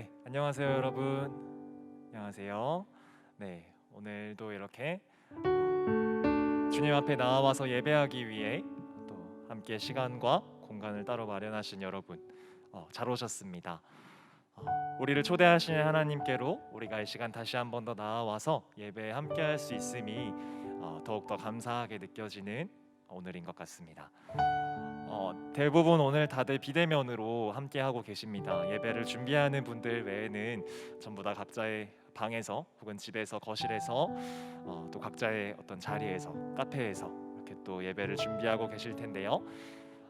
네, 안녕하세요 여러분. 안녕하세요. 네, 오늘도 이렇게 주님 앞에 나와서 예배하기 위해 또 함께 시간과 공간을 따로 마련하신 여러분, 잘 오셨습니다. 우리를 초대하신 하나님께로 우리가 이 시간 다시 한 번 더 나와서 예배에 함께할 수 있음이 더욱더 감사하게 느껴지는 오늘인 것 같습니다. 대부분 오늘 다들 비대면으로 함께하고 계십니다. 예배를 준비하는 분들 외에는 전부 다 각자의 방에서 혹은 집에서, 거실에서, 또 각자의 어떤 자리에서, 카페에서 이렇게 또 예배를 준비하고 계실 텐데요.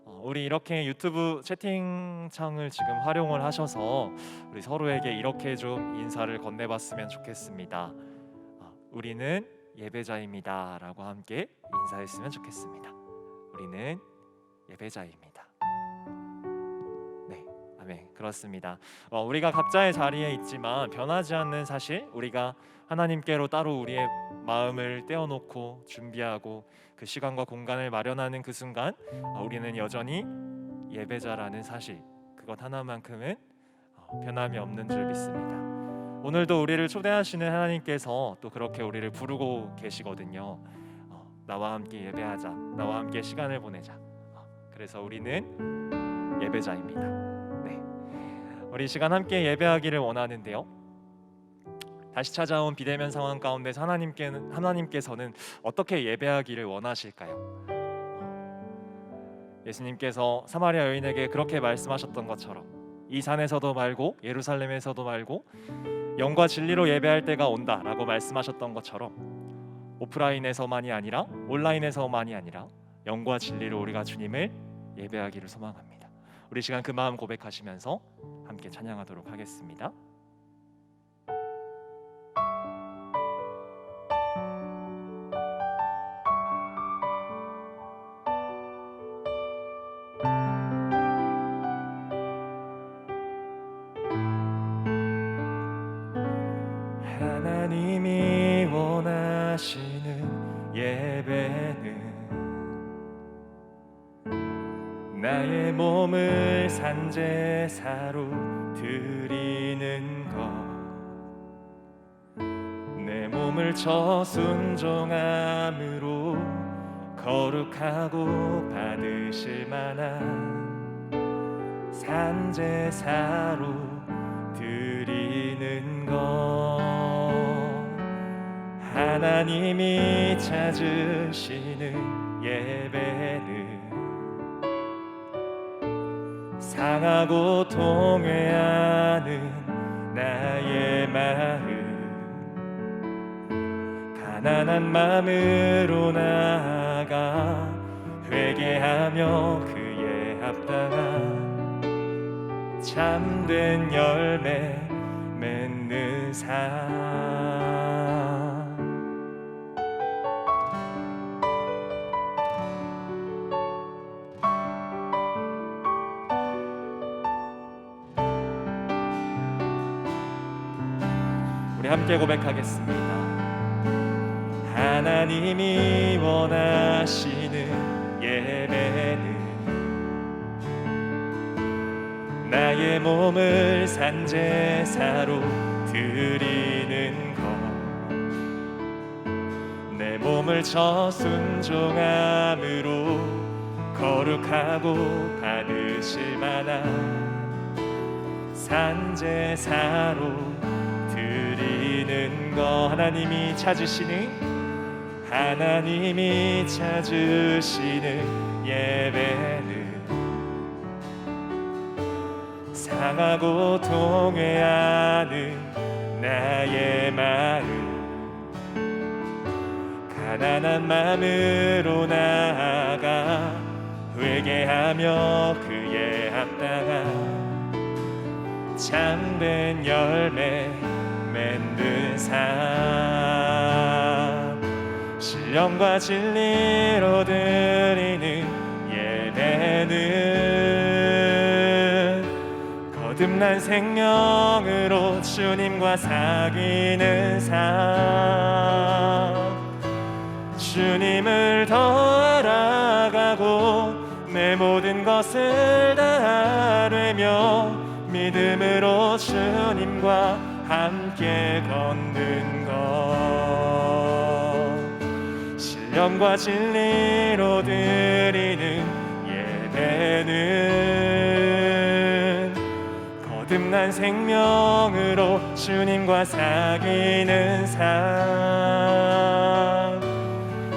우리 이렇게 유튜브 채팅창을 지금 활용을 하셔서 우리 서로에게 이렇게 좀 인사를 건네봤으면 좋겠습니다. 우리는 예배자입니다 라고 함께 인사했으면 좋겠습니다. 우리는 예배자입니다. 네, 아멘. 그렇습니다. 우리가 각자의 자리에 있지만 변하지 않는 사실, 우리가 하나님께로 따로 우리의 마음을 떼어놓고 준비하고 그 시간과 공간을 마련하는 그 순간, 우리는 여전히 예배자라는 사실, 그것 하나만큼은 변함이 없는 줄 믿습니다. 오늘도 우리를 초대하시는 하나님께서 또 그렇게 우리를 부르고 계시거든요. 나와 함께 예배하자, 나와 함께 시간을 보내자. 그래서 우리는 예배자입니다. 네, 우리 시간 함께 예배하기를 원하는데요. 다시 찾아온 비대면 상황 가운데서 하나님께서는 어떻게 예배하기를 원하실까요? 예수님께서 사마리아 여인에게 그렇게 말씀하셨던 것처럼 이 산에서도 말고 예루살렘에서도 말고 영과 진리로 예배할 때가 온다라고 말씀하셨던 것처럼 오프라인에서만이 아니라 온라인에서만이 아니라 영과 진리로 우리가 주님을 예배하기를 소망합니다. 우리 시간 그 마음 고백하시면서 함께 찬양하도록 하겠습니다. 하나님이 원하시는 예배는 나의 몸을 산제사로 드리는 것, 내 몸을 저 순종함으로 거룩하고 받으실 만한 산제사로 드리는 것, 하나님이 찾으시는 예배는 상하고 통회하는 나의 마음, 가난한 마음으로 나아가 회개하며 그에 합당한 참된 열매 맺는 삶. 우리 함께 고백하겠습니다. 하나님이 원하시는 예배는 나의 몸을 산제사로 드리는 것, 내 몸을 저 순종함으로 거룩하고 받으실 만한 산제사로 드리는 것, 하나님이 찾으시는 예배는 상하고 통회하는 나의 마음, 가난한 마음으로 나아가 회개하며 그에 합당한 참된 열매 맺는 삶, 신령과 진리로 드리는 예배는 거듭난 생명으로 주님과 사귀는 삶, 주님을 더 알아가고 내 모든 것을 다 아뢰며 믿음으로 주님과 함께 걷는 것, 신령과 진리로 드리는 예배는 거듭난 생명으로 주님과 사귀는 삶,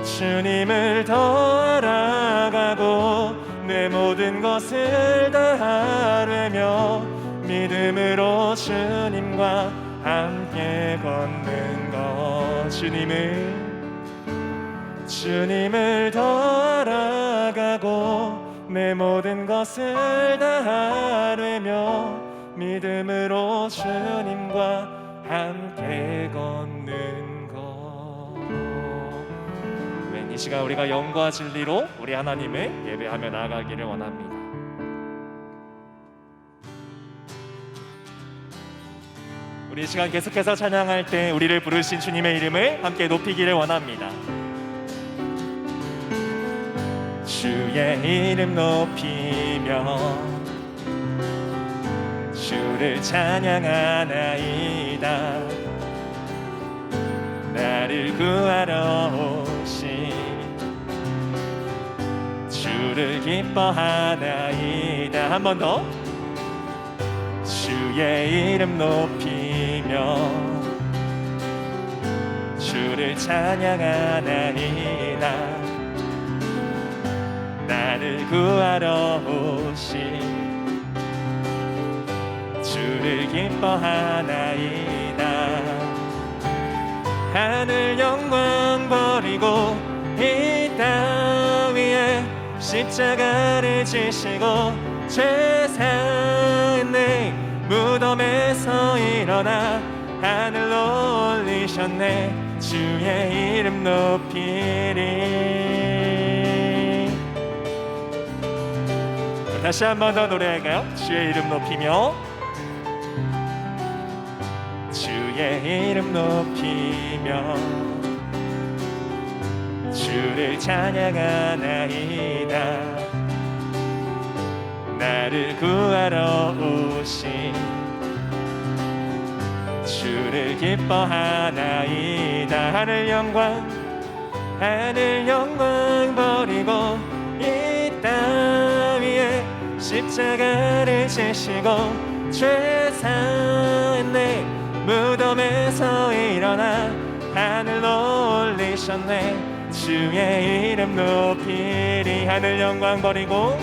주님을 더 알아가고 내 모든 것을 다하려며 믿음으로 주님과 함께 걷는 것, 주님을 더 알아가고 내 모든 것을 다하려며 믿음으로 주님과 함께 걷는 것. 이 시간 우리가 영과 진리로 우리 하나님을 예배하며 나아가기를 원합니다. 우리 이 시간 계속해서 찬양할 때 우리를 부르신 주님의 이름을 함께 높이기를 원합니다. 주의 이름 높이며 주를 찬양하나이다. 나를 구하러 오신 주를 기뻐하나이다. 한 번 더. 주의 이름 높이며 주를 찬양하나이다. 나를 구하러 오신 주를 기뻐하나이다. 하늘 영광 버리고 이 땅 위에 십자가를 지시고 죄 사했네. 무덤에서 일어나 하늘로 올리셨네. 주의 이름 높이리. 다시 한 번 더 노래할까요? 주의 이름 높이며 주의 이름 높이며 주를 찬양하나이다. 나를 구하러 오신 주를 기뻐하나이다. 하늘 영광 버리고 이 땅 위에 십자가를 지시고 죄 사했네. 무덤에서 일어나 하늘로 올리셨네. 주의 이름 높이리. 하늘 영광 버리고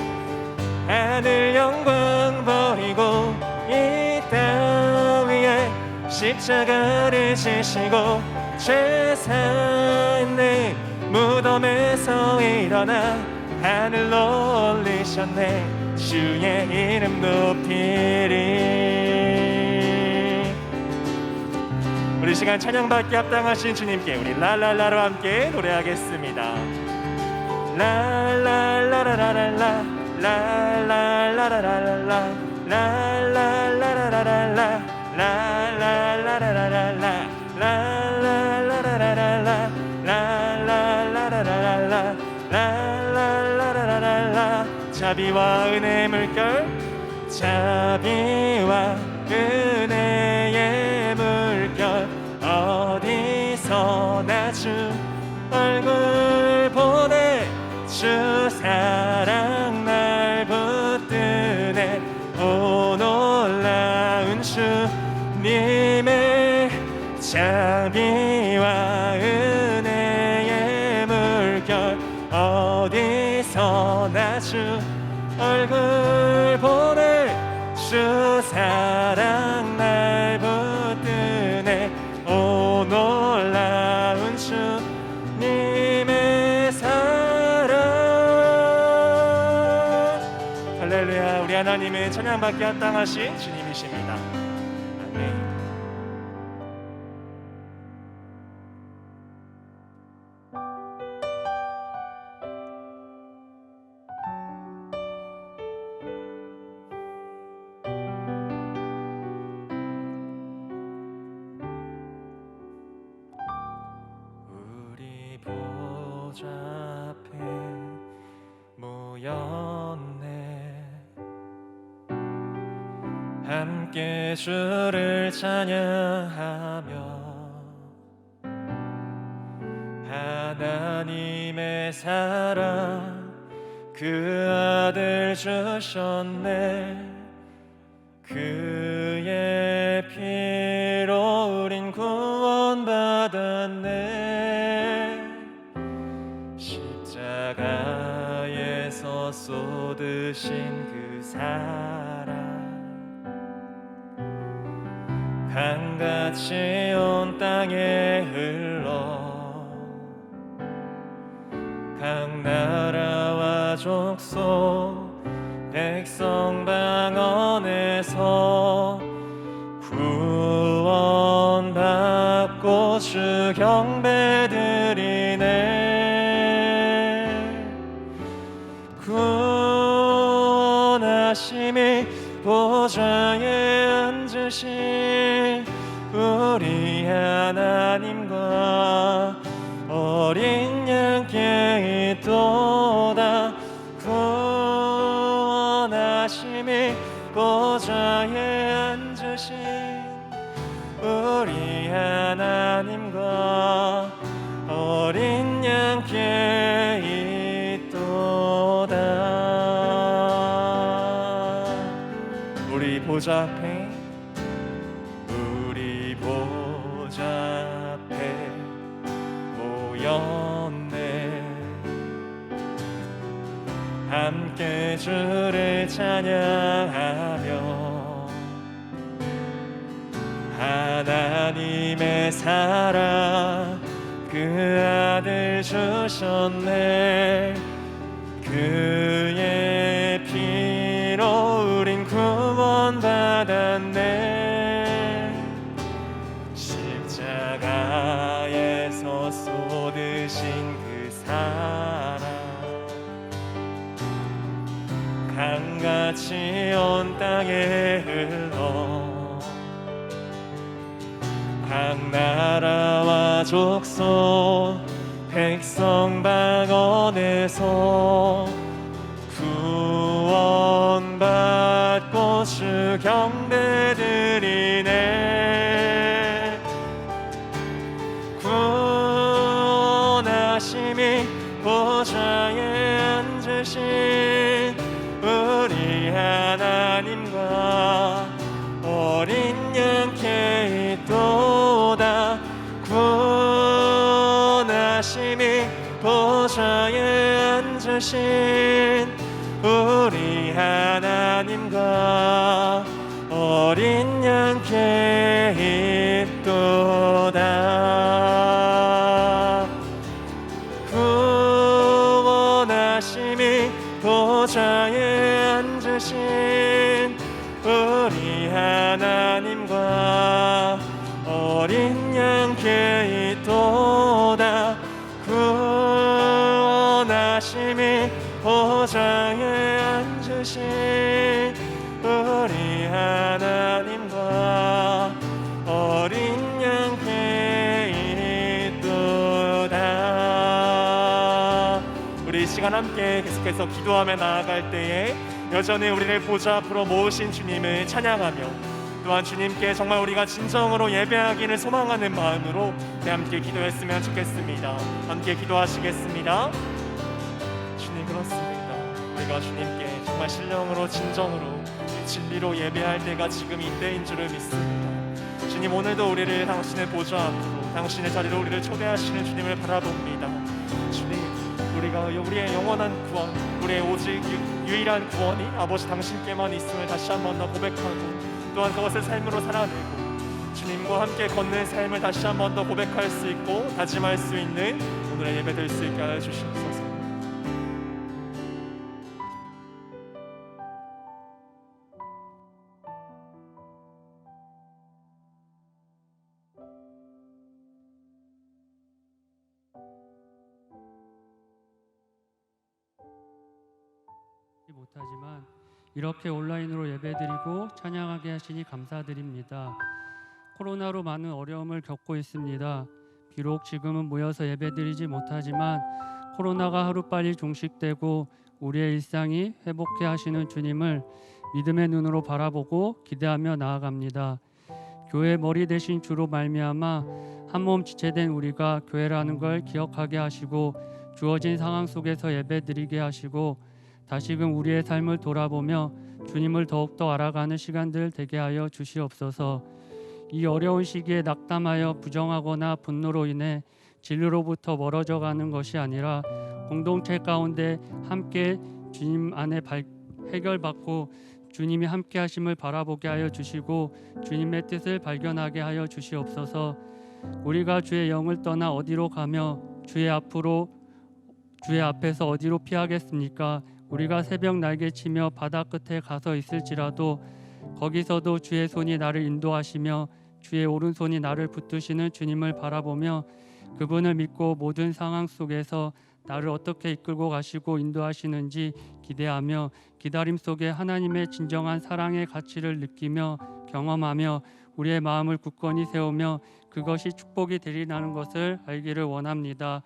이 땅 위에 십자가를 지시고 죄 사했네. 무덤에서 일어나 하늘로 올리셨네. 주의 이름 높이리. 우리 시간 찬양받기 합당하신 주님께 우리 랄랄라로 함께 노래하겠습니다. 랄랄라라라라 라라라라라라 라라라라라라 라라라라라라 라라라라라라 라라라라라라 라라라라라라. 자비와 은혜의 물결, 자비와 은혜의 물결, 어디서나 주 얼굴 보내. 주 사랑 날 붙드네. 오 놀라운 주님의 자비와 은혜의 물결, 어디서나 주 얼굴 보내. 주 사랑 날 붙드네. 오 놀라운 주님의 사랑. 할렐루야. 우리 하나님의 찬양받기 합당하신 주님이십니다. 아멘. 보좌 앞에 모였네. 함께 주를 찬양하며 하나님의 사랑 그 아들 주셨네. 그의 피로 우린 구원받았네. 십자가에서 쏟으신 그 사랑 강같이 온 땅에 흘러 각 나라와 족속 백성 방언에서 구원받고 주 경배드리네. 구원하심이 보좌에 앉으신 우리 하나님과 어린 양께 있도다. 구원하심이 보좌에 앉으신 우리 하나님과 어린 양께 있도다. 우리 보좌 앞에 모였네. 함께 주를 찬양하며 하나님의 사랑 그 아들 주셨네. 그의 피로 우린 구원받았네. 십자가에서 쏟으신 그 사랑 강같이 온 땅에 흘러 각 나라와 족속 백성 방언에서 구원받고 주 경배드리네. 구원하심이 보좌에 앉으신 우리 하나님과 어린 양께 있도다. 구원하심이 보좌에 앉으신 우리 하나님과 어린 양께 있도다. 구원하심이 보좌에 앉으신 우리 하나님과 어린 양께 있도다. 구원하심이 보좌에 앉으신 우리 하나님과 어린 양께 있도다. 우리 이 시간 함께 계속해서 기도하며 나아갈 때에 여전히 우리를 보좌 앞으로 모으신 주님을 찬양하며 또한 주님께 정말 우리가 진정으로 예배하기를 소망하는 마음으로 함께 기도했으면 좋겠습니다. 함께 기도하시겠습니다. 주님, 그렇습니다. 우리가 주님께 정말 신령으로 진정으로 진리로 예배할 때가 지금 이때인 줄을 믿습니다. 주님, 오늘도 우리를 당신의 보좌 앞으로 당신의 자리로 우리를 초대하시는 주님을 바라봅니다. 주님, 우리가 우리의 영원한 구원, 우리의 오직 유일한 구원이 아버지 당신께만 있음을 다시 한 번 더 고백하고 또한 그것을 삶으로 살아내고 주님과 함께 걷는 삶을 다시 한 번 더 고백할 수 있고 다짐할 수 있는 오늘의 예배 될 수 있게 하여 주시옵소서. 못하지만 이렇게 온라인으로 예배드리고 찬양하게 하시니 감사드립니다. 코로나로 많은 어려움을 겪고 있습니다. 비록 지금은 모여서 예배드리지 못하지만 코로나가 하루빨리 종식되고 우리의 일상이 회복해 하시는 주님을 믿음의 눈으로 바라보고 기대하며 나아갑니다. 교회 머리 대신 주로 말미암아 한 몸 지체된 우리가 교회라는 걸 기억하게 하시고 주어진 상황 속에서 예배드리게 하시고 다시금 우리의 삶을 돌아보며 주님을 더욱더 알아가는 시간들 되게 하여 주시옵소서. 이 어려운 시기에 낙담하여 부정하거나 분노로 인해 진리로부터 멀어져 가는 것이 아니라 공동체 가운데 함께 주님 안에 해결받고 주님이 함께 하심을 바라보게 하여 주시고 주님의 뜻을 발견하게 하여 주시옵소서. 우리가 주의 영을 떠나 어디로 가며 주의 앞에서 어디로 피하겠습니까? 우리가 새벽 날개치며 바다 끝에 가서 있을지라도 거기서도 주의 손이 나를 인도하시며 주의 오른손이 나를 붙드시는 주님을 바라보며 그분을 믿고 모든 상황 속에서 나를 어떻게 이끌고 가시고 인도하시는지 기대하며 기다림 속에 하나님의 진정한 사랑의 가치를 느끼며 경험하며 우리의 마음을 굳건히 세우며 그것이 축복이 되리라는 것을 알기를 원합니다.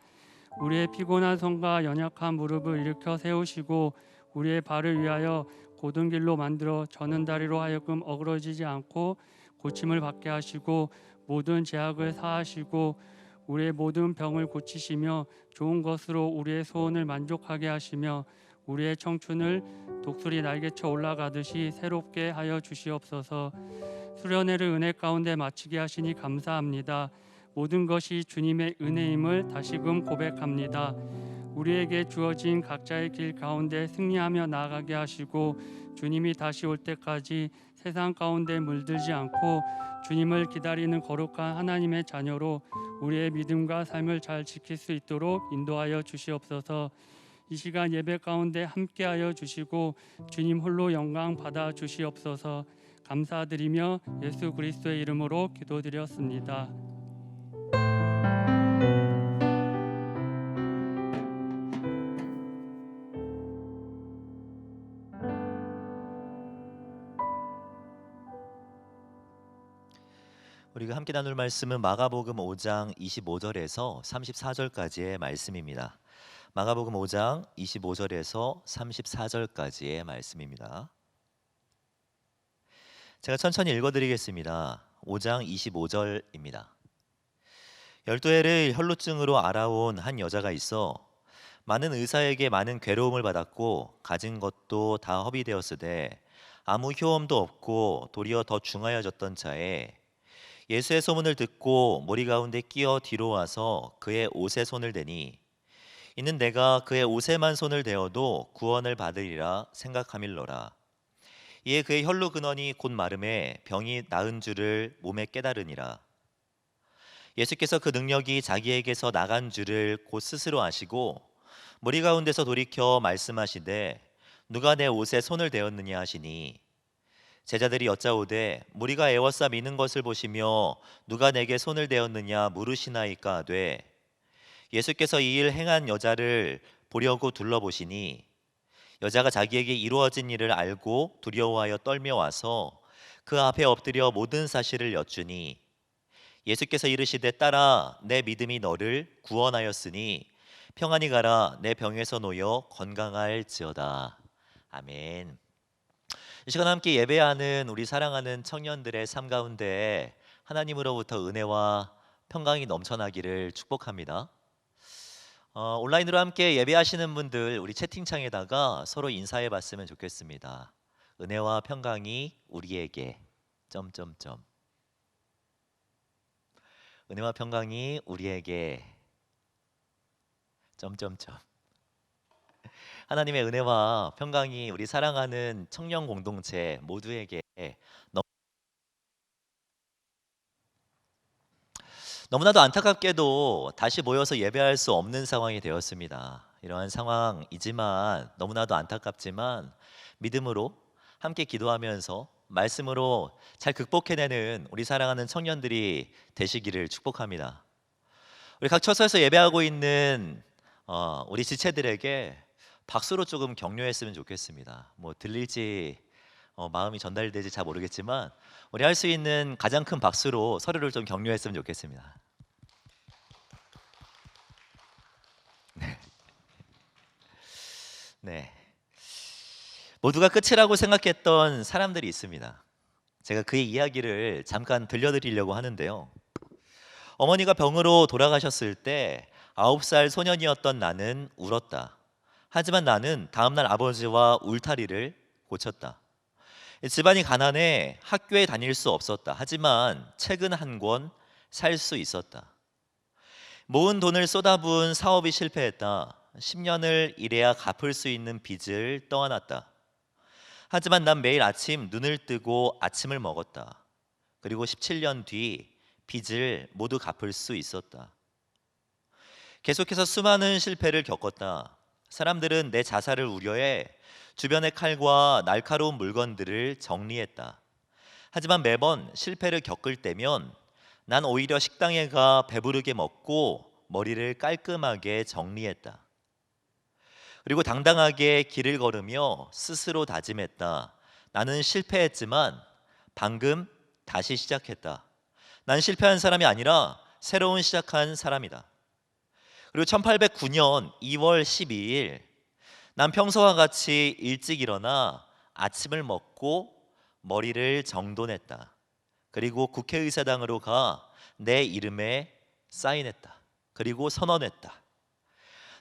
우리의 피곤한 손과 연약한 무릎을 일으켜 세우시고 우리의 발을 위하여 곧은 길로 만들어 저는 다리로 하여금 어그러지지 않고 고침을 받게 하시고 모든 죄악을 사하시고 우리의 모든 병을 고치시며 좋은 것으로 우리의 소원을 만족하게 하시며 우리의 청춘을 독수리 날개쳐 올라가듯이 새롭게 하여 주시옵소서. 수련회를 은혜 가운데 마치게 하시니 감사합니다. 모든 것이 주님의 은혜임을 다시금 고백합니다. 우리에게 주어진 각자의 길 가운데 승리하며 나아가게 하시고 주님이 다시 올 때까지 세상 가운데 물들지 않고 주님을 기다리는 거룩한 하나님의 자녀로 우리의 믿음과 삶을 잘 지킬 수 있도록 인도하여 주시옵소서. 이 시간 예배 가운데 함께하여 주시고 주님 홀로 영광 받아 주시옵소서. 감사드리며 예수 그리스도의 이름으로 기도드렸습니다. 우리가 함께 나눌 말씀은 마가복음 5장 25절에서 34절까지의 말씀입니다. 마가복음 5장 25절에서 34절까지의 말씀입니다. 제가 천천히 읽어드리겠습니다. 5장 25절입니다. 12해를 혈루증으로 앓아온 한 여자가 있어 많은 의사에게 많은 괴로움을 받았고 가진 것도 다 허비되었으되 아무 효험도 없고 도리어 더 중하여졌던 차에 예수의 소문을 듣고 무리 가운데 끼어 뒤로 와서 그의 옷에 손을 대니 이는 내가 그의 옷에만 손을 대어도 구원을 받으리라 생각함일러라. 이에 그의 혈루 근원이 곧 마름에 병이 나은 줄을 몸에 깨달으니라. 예수께서 그 능력이 자기에게서 나간 줄을 곧 스스로 아시고 무리 가운데서 돌이켜 말씀하시되 누가 내 옷에 손을 대었느냐 하시니 제자들이 여짜오되 무리가 애워싸 미는 것을 보시며 누가 내게 손을 대었느냐 물으시나이까 하되 예수께서 이 일 행한 여자를 보려고 둘러보시니 여자가 자기에게 이루어진 일을 알고 두려워하여 떨며 와서 그 앞에 엎드려 모든 사실을 여쭈니 예수께서 이르시되 딸아 내 믿음이 너를 구원하였으니 평안히 가라 내 병에서 놓여 건강할지어다. 아멘. 이 시간 함께 예배하는 우리 사랑하는 청년들의 삶 가운데 하나님으로부터 은혜와 평강이 넘쳐나기를 축복합니다. 온라인으로 함께 예배하시는 분들 우리 채팅창에다가 서로 인사해 봤으면 좋겠습니다. 은혜와 평강이 우리에게 점점점. 은혜와 평강이 우리에게 점점점. 하나님의 은혜와 평강이 우리 사랑하는 청년 공동체 모두에게 너무나도 안타깝게도 다시 모여서 예배할 수 없는 상황이 되었습니다. 이러한 상황이지만 너무나도 안타깝지만 믿음으로 함께 기도하면서 말씀으로 잘 극복해내는 우리 사랑하는 청년들이 되시기를 축복합니다. 우리 각 처소에서 예배하고 있는 우리 지체들에게 박수로 조금 격려했으면 좋겠습니다. 뭐 들릴지 마음이 전달되지 잘 모르겠지만 우리 할 수 있는 가장 큰 박수로 서로를 좀 격려했으면 좋겠습니다. 네. 모두가 끝이라고 생각했던 사람들이 있습니다. 제가 그의 이야기를 잠깐 들려드리려고 하는데요. 어머니가 병으로 돌아가셨을 때 9살 소년이었던 나는 울었다. 하지만 나는 다음날 아버지와 울타리를 고쳤다. 집안이 가난해 학교에 다닐 수 없었다. 하지만 책은 한 권 살 수 있었다. 모은 돈을 쏟아부은 사업이 실패했다. 10년을 일해야 갚을 수 있는 빚을 떠안았다. 하지만 난 매일 아침 눈을 뜨고 아침을 먹었다. 그리고 17년 뒤 빚을 모두 갚을 수 있었다. 계속해서 수많은 실패를 겪었다. 사람들은 내 자살을 우려해 주변의 칼과 날카로운 물건들을 정리했다. 하지만 매번 실패를 겪을 때면 난 오히려 식당에 가 배부르게 먹고 머리를 깔끔하게 정리했다. 그리고 당당하게 길을 걸으며 스스로 다짐했다. 나는 실패했지만 방금 다시 시작했다. 난 실패한 사람이 아니라 새로운 시작한 사람이다. 그리고 1809년 2월 12일 난 평소와 같이 일찍 일어나 아침을 먹고 머리를 정돈했다. 그리고 국회의사당으로 가 내 이름에 사인했다. 그리고 선언했다.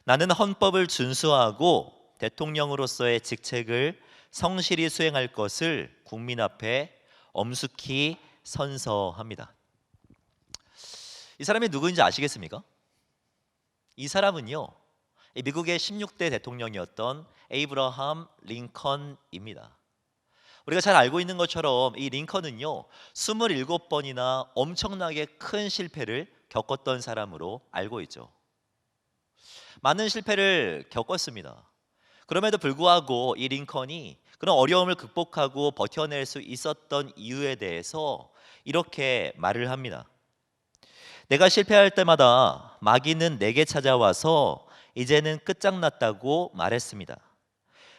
나는 헌법을 준수하고 대통령으로서의 직책을 성실히 수행할 것을 국민 앞에 엄숙히 선서합니다. 이 사람이 누구인지 아시겠습니까? 이 사람은요, 미국의 16대 대통령이었던 에이브러함 링컨입니다. 우리가 잘 알고 있는 것처럼 이 링컨은요 27번이나 엄청나게 큰 실패를 겪었던 사람으로 알고 있죠. 많은 실패를 겪었습니다. 그럼에도 불구하고 이 링컨이 그런 어려움을 극복하고 버텨낼 수 있었던 이유에 대해서 이렇게 말을 합니다. 내가 실패할 때마다 마귀는 내게 찾아와서 이제는 끝장났다고 말했습니다.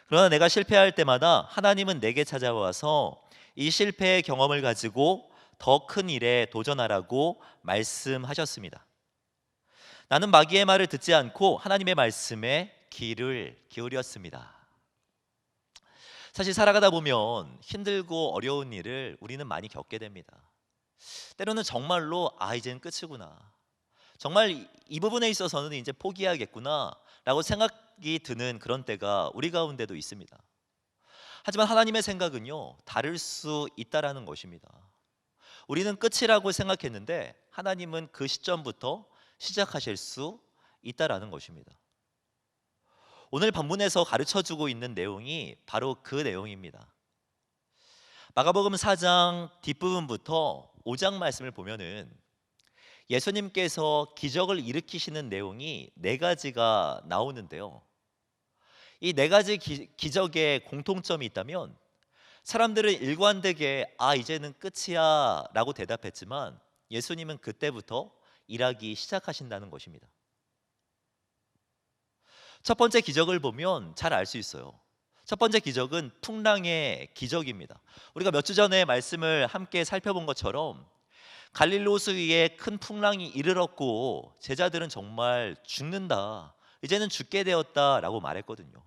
그러나 내가 실패할 때마다 하나님은 내게 찾아와서 이 실패의 경험을 가지고 더 큰 일에 도전하라고 말씀하셨습니다. 나는 마귀의 말을 듣지 않고 하나님의 말씀에 귀를 기울였습니다. 사실 살아가다 보면 힘들고 어려운 일을 우리는 많이 겪게 됩니다. 때로는 정말로 이제는 끝이구나, 정말 이 부분에 있어서는 이제 포기해야겠구나 라고 생각이 드는 그런 때가 우리 가운데도 있습니다. 하지만 하나님의 생각은요 다를 수 있다라는 것입니다. 우리는 끝이라고 생각했는데 하나님은 그 시점부터 시작하실 수 있다라는 것입니다. 오늘 본문에서 가르쳐주고 있는 내용이 바로 그 내용입니다. 마가복음 4장 뒷부분부터 5장 말씀을 보면은 예수님께서 기적을 일으키시는 내용이 4가지가 나오는데요. 이 4가지 기적의 공통점이 있다면 사람들은 일관되게 이제는 끝이야 라고 대답했지만 예수님은 그때부터 일하기 시작하신다는 것입니다. 첫 번째 기적을 보면 잘 알 수 있어요. 첫 번째 기적은 풍랑의 기적입니다. 우리가 몇 주 전에 말씀을 함께 살펴본 것처럼 갈릴리 호수 위에 큰 풍랑이 이르렀고 제자들은 정말 죽는다, 이제는 죽게 되었다라고 말했거든요.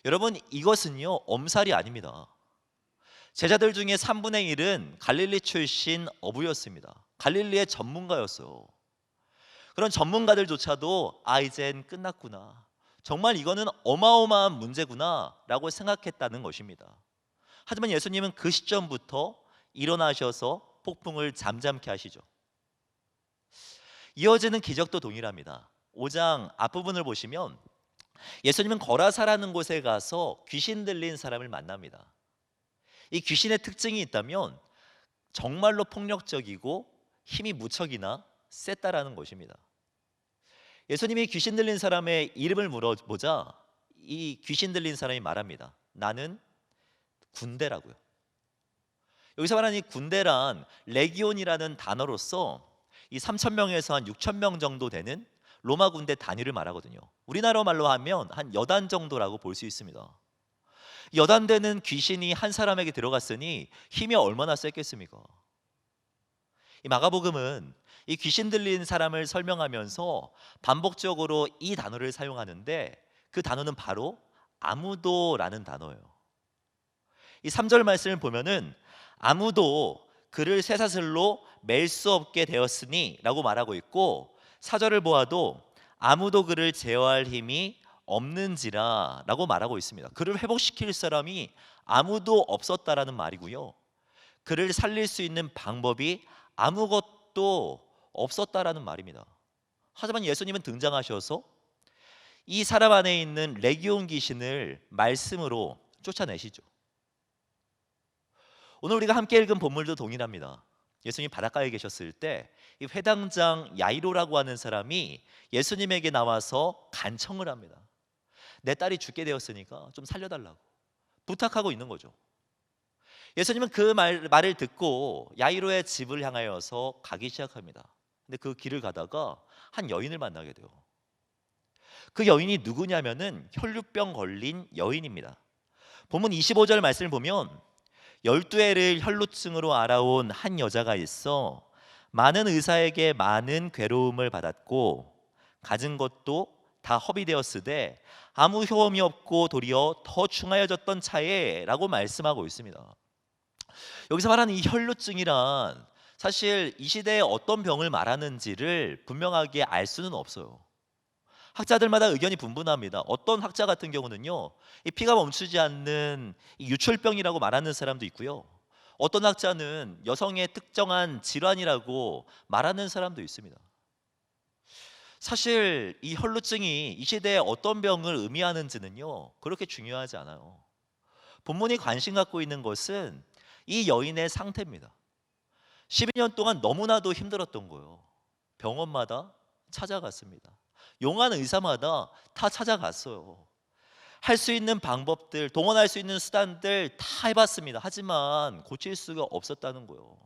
여러분, 이것은요 엄살이 아닙니다. 제자들 중에 3분의 1은 갈릴리 출신 어부였습니다. 갈릴리의 전문가였어요. 그런 전문가들조차도 이젠 끝났구나, 정말 이거는 어마어마한 문제구나 라고 생각했다는 것입니다. 하지만 예수님은 그 시점부터 일어나셔서 폭풍을 잠잠케 하시죠. 이어지는 기적도 동일합니다. 5장 앞부분을 보시면 예수님은 거라사라는 곳에 가서 귀신 들린 사람을 만납니다. 이 귀신의 특징이 있다면 정말로 폭력적이고 힘이 무척이나 셌다라는 것입니다. 예수님이 귀신 들린 사람의 이름을 물어보자 이 귀신 들린 사람이 말합니다. 나는 군대라고요. 여기서 말하는 이 군대란 레기온이라는 단어로서 이 3,000명에서 한 6,000명 정도 되는 로마 군대 단위를 말하거든요. 우리나라 말로 하면 한 여단 정도라고 볼 수 있습니다. 여단되는 귀신이 한 사람에게 들어갔으니 힘이 얼마나 셌겠습니까? 이 마가복음은 이 귀신 들린 사람을 설명하면서 반복적으로 이 단어를 사용하는데 그 단어는 바로 아무도라는 단어예요. 이 3절 말씀을 보면은 아무도 그를 쇠사슬로 맬 수 없게 되었으니 라고 말하고 있고, 4절을 보아도 아무도 그를 제어할 힘이 없는지라 라고 말하고 있습니다. 그를 회복시킬 사람이 아무도 없었다라는 말이고요, 그를 살릴 수 있는 방법이 아무것도 없었다라는 말입니다. 하지만 예수님은 등장하셔서 이 사람 안에 있는 레기온 귀신을 말씀으로 쫓아내시죠. 오늘 우리가 함께 읽은 본문도 동일합니다. 예수님이 바닷가에 계셨을 때 이 회당장 야이로라고 하는 사람이 예수님에게 나와서 간청을 합니다. 내 딸이 죽게 되었으니까 좀 살려달라고 부탁하고 있는 거죠. 예수님은 그 말을 듣고 야이로의 집을 향하여서 가기 시작합니다. 근데 그 길을 가다가 한 여인을 만나게 돼요. 그 여인이 누구냐면은 혈루병 걸린 여인입니다. 본문 25절 말씀을 보면 12해를 혈루증으로 알아온 한 여자가 있어 많은 의사에게 많은 괴로움을 받았고 가진 것도 다 허비되었으되 아무 효험이 없고 도리어 더 중하여졌던 차에 라고 말씀하고 있습니다. 여기서 말하는 이 혈루증이란 사실 이 시대에 어떤 병을 말하는지를 분명하게 알 수는 없어요. 학자들마다 의견이 분분합니다. 어떤 학자 같은 경우는요, 이 피가 멈추지 않는 이 유출병이라고 말하는 사람도 있고요, 어떤 학자는 여성의 특정한 질환이라고 말하는 사람도 있습니다. 사실 이 혈루증이 이 시대에 어떤 병을 의미하는지는요 그렇게 중요하지 않아요. 본문이 관심 갖고 있는 것은 이 여인의 상태입니다. 12년 동안 너무나도 힘들었던 거예요. 병원마다 찾아갔습니다. 용한 의사마다 다 찾아갔어요. 할 수 있는 방법들, 동원할 수 있는 수단들 다 해봤습니다. 하지만 고칠 수가 없었다는 거예요.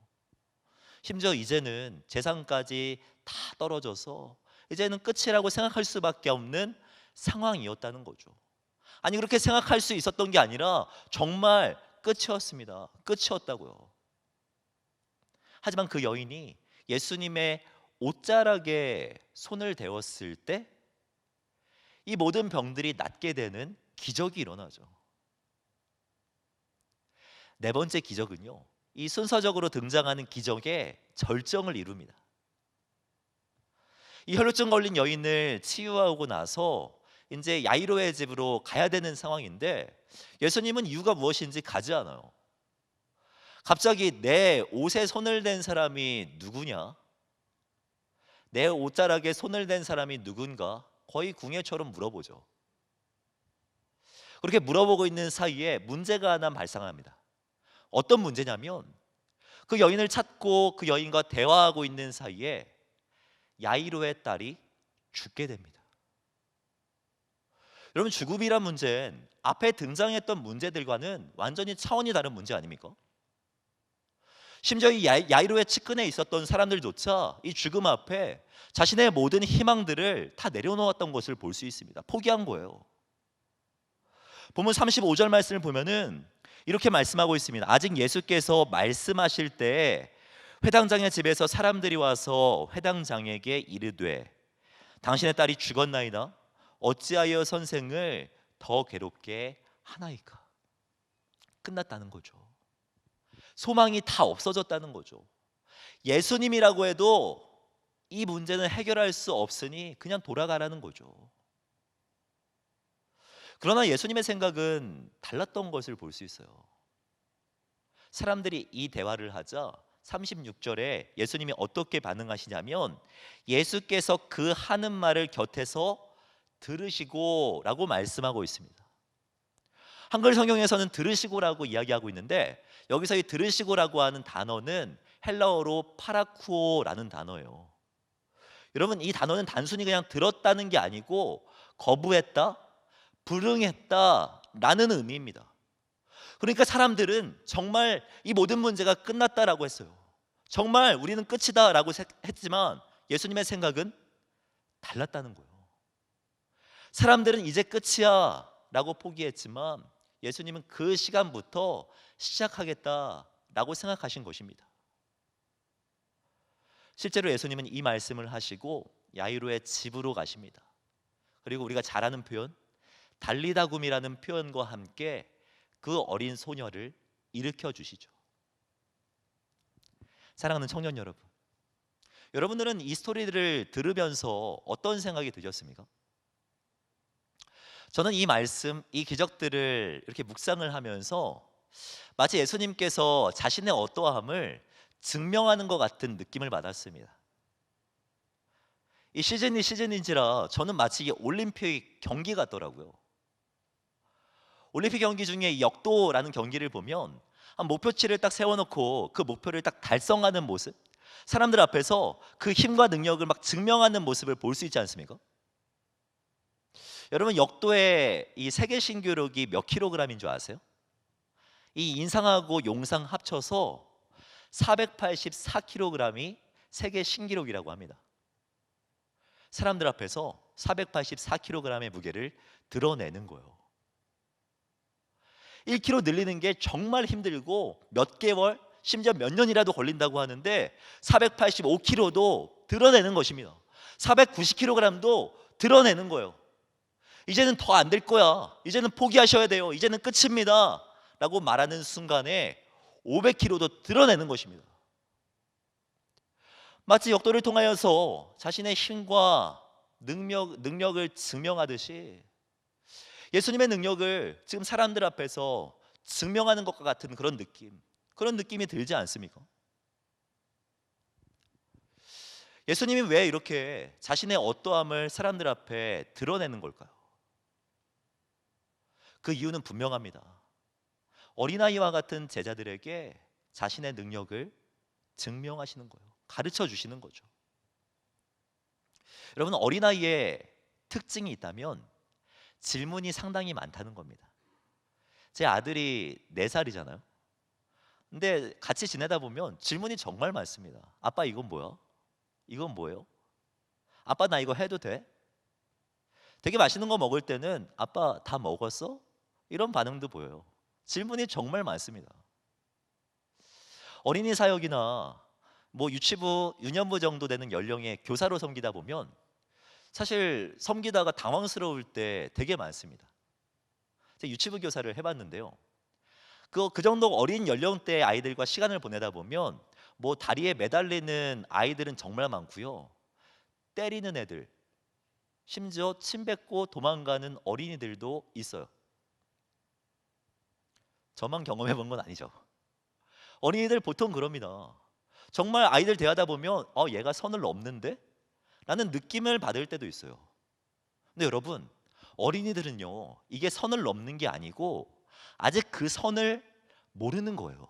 심지어 이제는 재산까지 다 떨어져서 이제는 끝이라고 생각할 수밖에 없는 상황이었다는 거죠. 아니, 그렇게 생각할 수 있었던 게 아니라 정말 끝이었습니다. 끝이었다고요. 하지만 그 여인이 예수님의 옷자락에 손을 대었을 때 이 모든 병들이 낫게 되는 기적이 일어나죠. 네 번째 기적은요, 이 순서적으로 등장하는 기적의 절정을 이룹니다. 이 혈루증 걸린 여인을 치유하고 나서 이제 야이로의 집으로 가야 되는 상황인데 예수님은 이유가 무엇인지 가지 않아요. 갑자기 내 옷에 손을 댄 사람이 누구냐? 내 옷자락에 손을 댄 사람이 누군가? 거의 궁예처럼 물어보죠. 그렇게 물어보고 있는 사이에 문제가 하나 발생합니다. 어떤 문제냐면 그 여인을 찾고 그 여인과 대화하고 있는 사이에 야이로의 딸이 죽게 됩니다. 여러분, 죽음이란 문제는 앞에 등장했던 문제들과는 완전히 차원이 다른 문제 아닙니까? 심지어 이 야이로의 측근에 있었던 사람들조차 이 죽음 앞에 자신의 모든 희망들을 다 내려놓았던 것을 볼 수 있습니다. 포기한 거예요. 본문 35절 말씀을 보면은 이렇게 말씀하고 있습니다. 아직 예수께서 말씀하실 때 회당장의 집에서 사람들이 와서 회당장에게 이르되 당신의 딸이 죽었나이다. 어찌하여 선생을 더 괴롭게 하나이까? 끝났다는 거죠. 소망이 다 없어졌다는 거죠. 예수님이라고 해도 이 문제는 해결할 수 없으니 그냥 돌아가라는 거죠. 그러나 예수님의 생각은 달랐던 것을 볼 수 있어요. 사람들이 이 대화를 하자 36절에 예수님이 어떻게 반응하시냐면 예수께서 그 하는 말을 곁에서 들으시고 라고 말씀하고 있습니다. 한글 성경에서는 들으시고라고 이야기하고 있는데 여기서 이 들으시고라고 하는 단어는 헬라어로 파라쿠오라는 단어예요. 여러분, 이 단어는 단순히 그냥 들었다는 게 아니고 거부했다, 불응했다 라는 의미입니다. 그러니까 사람들은 정말 이 모든 문제가 끝났다라고 했어요. 정말 우리는 끝이다 라고 했지만 예수님의 생각은 달랐다는 거예요. 사람들은 이제 끝이야 라고 포기했지만 예수님은 그 시간부터 시작하겠다라고 생각하신 것입니다. 실제로 예수님은 이 말씀을 하시고 야이로의 집으로 가십니다. 그리고 우리가 잘 아는 표현 달리다굼이라는 표현과 함께 그 어린 소녀를 일으켜 주시죠. 사랑하는 청년 여러분, 여러분들은 이 스토리를 들으면서 어떤 생각이 드셨습니까? 저는 이 말씀, 이 기적들을 이렇게 묵상을 하면서 마치 예수님께서 자신의 어떠함을 증명하는 것 같은 느낌을 받았습니다. 이 시즌이 시즌인지라 저는 마치 이게 올림픽 경기 같더라고요. 올림픽 경기 중에 이 역도라는 경기를 보면 한 목표치를 딱 세워놓고 그 목표를 딱 달성하는 모습, 사람들 앞에서 그 힘과 능력을 막 증명하는 모습을 볼 수 있지 않습니까? 여러분, 역도의 이 세계 신기록이 몇 킬로그램인 줄 아세요? 이 인상하고 용상 합쳐서 484kg이 세계 신기록이라고 합니다. 사람들 앞에서 484kg의 무게를 드러내는 거예요. 1kg 늘리는 게 정말 힘들고 몇 개월, 심지어 몇 년이라도 걸린다고 하는데 485kg도 드러내는 것입니다. 490kg도 드러내는 거예요. 이제는 더 안 될 거야. 이제는 포기하셔야 돼요. 이제는 끝입니다. 라고 말하는 순간에 500kg도 드러내는 것입니다. 마치 역도를 통하여서 자신의 힘과 능력을 증명하듯이 예수님의 능력을 지금 사람들 앞에서 증명하는 것과 같은 그런 느낌이 들지 않습니까? 예수님이 왜 이렇게 자신의 어떠함을 사람들 앞에 드러내는 걸까요? 그 이유는 분명합니다. 어린아이와 같은 제자들에게 자신의 능력을 증명하시는 거예요. 가르쳐 주시는 거죠. 여러분, 어린아이의 특징이 있다면 질문이 상당히 많다는 겁니다. 제 아들이 4살이잖아요. 근데 같이 지내다 보면 질문이 정말 많습니다. 아빠, 이건 뭐야? 이건 뭐예요? 아빠, 나 이거 해도 돼? 되게 맛있는 거 먹을 때는 아빠, 다 먹었어? 이런 반응도 보여요. 질문이 정말 많습니다. 어린이 사역이나 유치부, 유년부 정도 되는 연령의 교사로 섬기다 보면 사실 섬기다가 당황스러울 때 되게 많습니다. 제가 유치부 교사를 해봤는데요. 그 정도 어린 연령대 아이들과 시간을 보내다 보면 다리에 매달리는 아이들은 정말 많고요. 때리는 애들, 심지어 침 뱉고 도망가는 어린이들도 있어요. 저만 경험해 본 건 아니죠. 어린이들 보통 그럽니다. 정말 아이들 대하다 보면 얘가 선을 넘는데? 라는 느낌을 받을 때도 있어요. 근데 여러분, 어린이들은요, 이게 선을 넘는 게 아니고 아직 그 선을 모르는 거예요.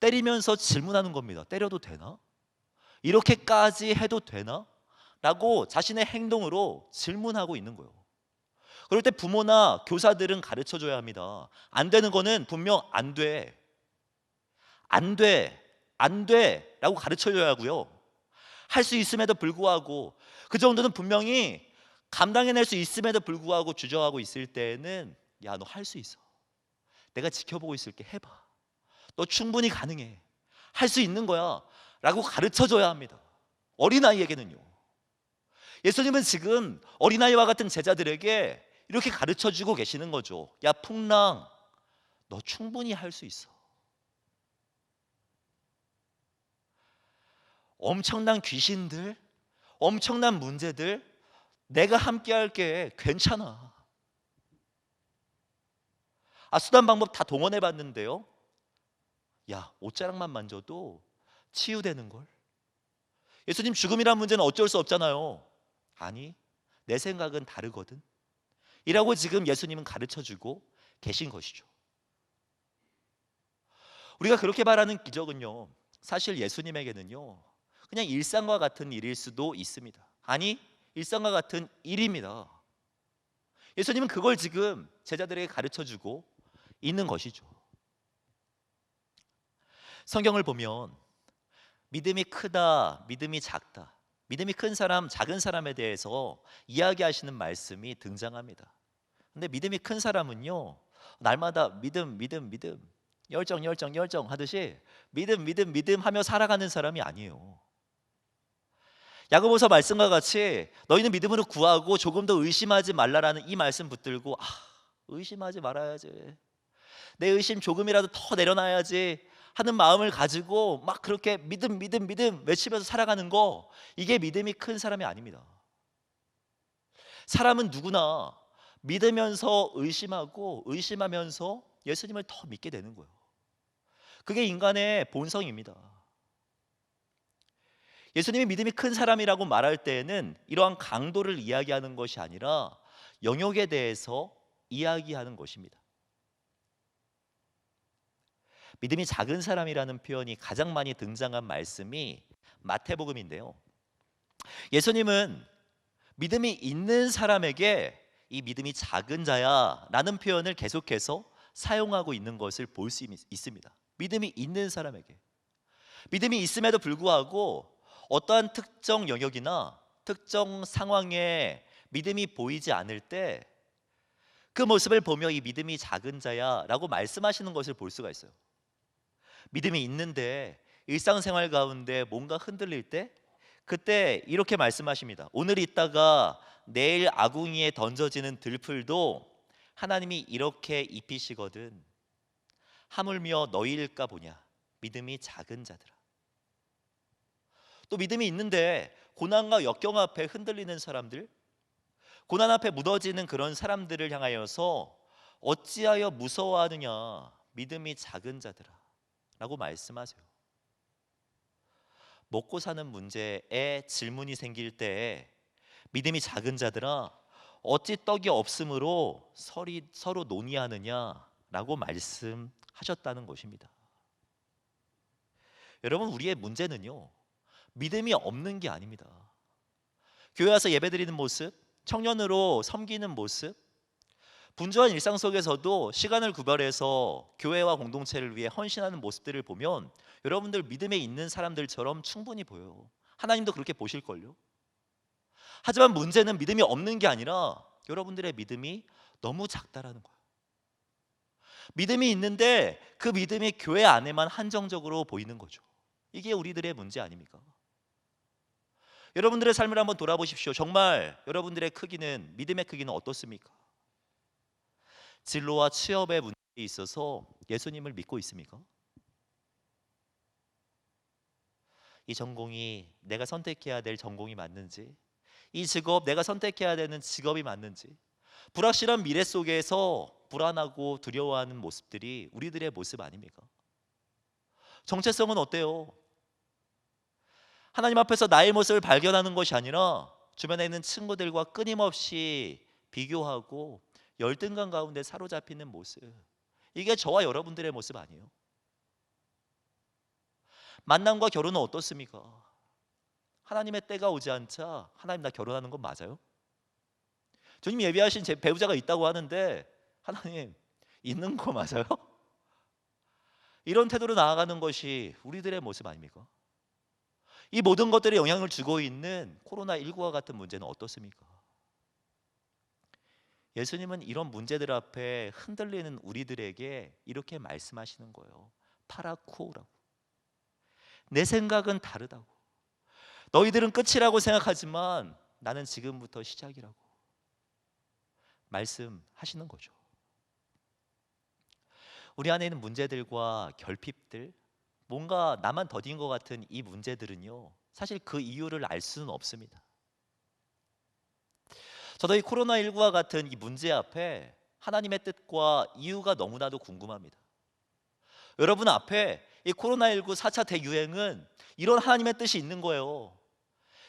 때리면서 질문하는 겁니다. 때려도 되나? 이렇게까지 해도 되나? 라고 자신의 행동으로 질문하고 있는 거예요. 그럴 때 부모나 교사들은 가르쳐 줘야 합니다. 안 되는 거는 분명 안 돼. 안 돼. 안 돼. 라고 가르쳐 줘야 하고요. 할 수 있음에도 불구하고 그 정도는 분명히 감당해낼 수 있음에도 불구하고 주저하고 있을 때에는 야, 너 할 수 있어. 내가 지켜보고 있을게. 해봐. 너 충분히 가능해. 할 수 있는 거야. 라고 가르쳐 줘야 합니다. 어린아이에게는요. 예수님은 지금 어린아이와 같은 제자들에게 이렇게 가르쳐 주고 계시는 거죠. 야, 풍랑, 너 충분히 할 수 있어. 엄청난 귀신들, 엄청난 문제들, 내가 함께 할게. 괜찮아. 수단 방법 다 동원해 봤는데요. 야, 옷자락만 만져도 치유되는 걸. 예수님, 죽음이란 문제는 어쩔 수 없잖아요. 아니, 내 생각은 다르거든. 이라고 지금 예수님은 가르쳐 주고 계신 것이죠. 우리가 그렇게 바라는 기적은요, 사실 예수님에게는요, 그냥 일상과 같은 일일 수도 있습니다. 아니, 일상과 같은 일입니다. 예수님은 그걸 지금 제자들에게 가르쳐 주고 있는 것이죠. 성경을 보면 믿음이 크다, 믿음이 작다, 믿음이 큰 사람, 작은 사람에 대해서 이야기하시는 말씀이 등장합니다. 근데 믿음이 큰 사람은요, 날마다 믿음, 열정 하듯이 믿음 하며 살아가는 사람이 아니에요. 야고보서 말씀과 같이 너희는 믿음으로 구하고 조금 더 의심하지 말라라는 이 말씀 붙들고 의심하지 말아야지. 내 의심 조금이라도 더 내려놔야지 하는 마음을 가지고 막 그렇게 믿음 믿음 믿음 외치면서 살아가는 거, 이게 믿음이 큰 사람이 아닙니다. 사람은 누구나 믿으면서 의심하고 의심하면서 예수님을 더 믿게 되는 거예요. 그게 인간의 본성입니다. 예수님이 믿음이 큰 사람이라고 말할 때에는 이러한 강도를 이야기하는 것이 아니라 영역에 대해서 이야기하는 것입니다. 믿음이 작은 사람이라는 표현이 가장 많이 등장한 말씀이 마태복음인데요. 예수님은 믿음이 있는 사람에게 이 믿음이 작은 자야 라는 표현을 계속해서 사용하고 있는 것을 볼 수 있습니다. 믿음이 있는 사람에게. 믿음이 있음에도 불구하고 어떠한 특정 영역이나 특정 상황에 믿음이 보이지 않을 때 그 모습을 보며 이 믿음이 작은 자야 라고 말씀하시는 것을 볼 수가 있어요. 믿음이 있는데 일상생활 가운데 뭔가 흔들릴 때, 그때 이렇게 말씀하십니다. 오늘 있다가 내일 아궁이에 던져지는 들풀도 하나님이 이렇게 입히시거든 하물며 너희일까 보냐, 믿음이 작은 자들아. 또 믿음이 있는데 고난과 역경 앞에 흔들리는 사람들, 고난 앞에 무너지는 그런 사람들을 향하여서 어찌하여 무서워하느냐, 믿음이 작은 자들아 라고 말씀하세요. 먹고 사는 문제에 질문이 생길 때 믿음이 작은 자들아 어찌 떡이 없으므로 서로 논의하느냐라고 말씀하셨다는 것입니다. 여러분, 우리의 문제는요, 믿음이 없는 게 아닙니다. 교회 와서 예배드리는 모습, 청년으로 섬기는 모습, 분주한 일상 속에서도 시간을 구별해서 교회와 공동체를 위해 헌신하는 모습들을 보면 여러분들 믿음에 있는 사람들처럼 충분히 보여요. 하나님도 그렇게 보실걸요. 하지만 문제는 믿음이 없는 게 아니라 여러분들의 믿음이 너무 작다라는 거예요. 믿음이 있는데 그 믿음이 교회 안에만 한정적으로 보이는 거죠. 이게 우리들의 문제 아닙니까? 여러분들의 삶을 한번 돌아보십시오. 정말 여러분들의 크기는, 믿음의 크기는 어떻습니까? 진로와 취업의 문제에 있어서 예수님을 믿고 있습니까? 이 전공이 내가 선택해야 될 전공이 맞는지, 이 직업 내가 선택해야 되는 직업이 맞는지, 불확실한 미래 속에서 불안하고 두려워하는 모습들이 우리들의 모습 아닙니까? 정체성은 어때요? 하나님 앞에서 나의 모습을 발견하는 것이 아니라 주변에 있는 친구들과 끊임없이 비교하고 열등감 가운데 사로잡히는 모습, 이게 저와 여러분들의 모습 아니에요? 만남과 결혼은 어떻습니까? 하나님의 때가 오지 않자 하나님 나 결혼하는 건 맞아요? 주님 예비하신 제 배우자가 있다고 하는데 하나님 있는 거 맞아요? 이런 태도로 나아가는 것이 우리들의 모습 아닙니까? 이 모든 것들에 영향을 주고 있는 코로나19와 같은 문제는 어떻습니까? 예수님은 이런 문제들 앞에 흔들리는 우리들에게 이렇게 말씀하시는 거예요. 파라쿠오라고. 내 생각은 다르다고. 너희들은 끝이라고 생각하지만 나는 지금부터 시작이라고 말씀하시는 거죠. 우리 안에 있는 문제들과 결핍들, 뭔가 나만 더딘 것 같은 이 문제들은요, 사실 그 이유를 알 수는 없습니다. 저도 이 코로나19와 같은 이 문제 앞에 하나님의 뜻과 이유가 너무나도 궁금합니다. 여러분 앞에 이 코로나19 4차 대유행은 이런 하나님의 뜻이 있는 거예요.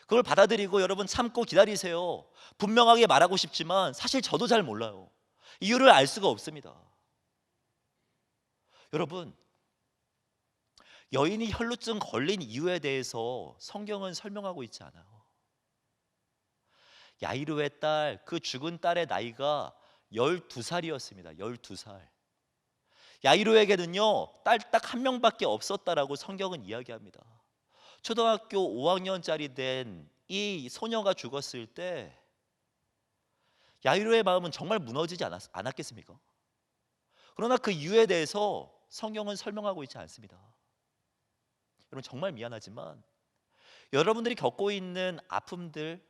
그걸 받아들이고 여러분 참고 기다리세요. 분명하게 말하고 싶지만 사실 저도 잘 몰라요. 이유를 알 수가 없습니다. 여러분, 여인이 혈루증 걸린 이유에 대해서 성경은 설명하고 있지 않아요. 야이르의 딸, 그 죽은 딸의 나이가 12살이었습니다. 12살. 야이로에게는요, 딸 딱 한 명밖에 없었다라고 성경은 이야기합니다. 초등학교 5학년짜리 된 이 소녀가 죽었을 때 야이로의 마음은 정말 무너지지 않았겠습니까? 그러나 그 이유에 대해서 성경은 설명하고 있지 않습니다. 여러분, 정말 미안하지만 여러분들이 겪고 있는 아픔들,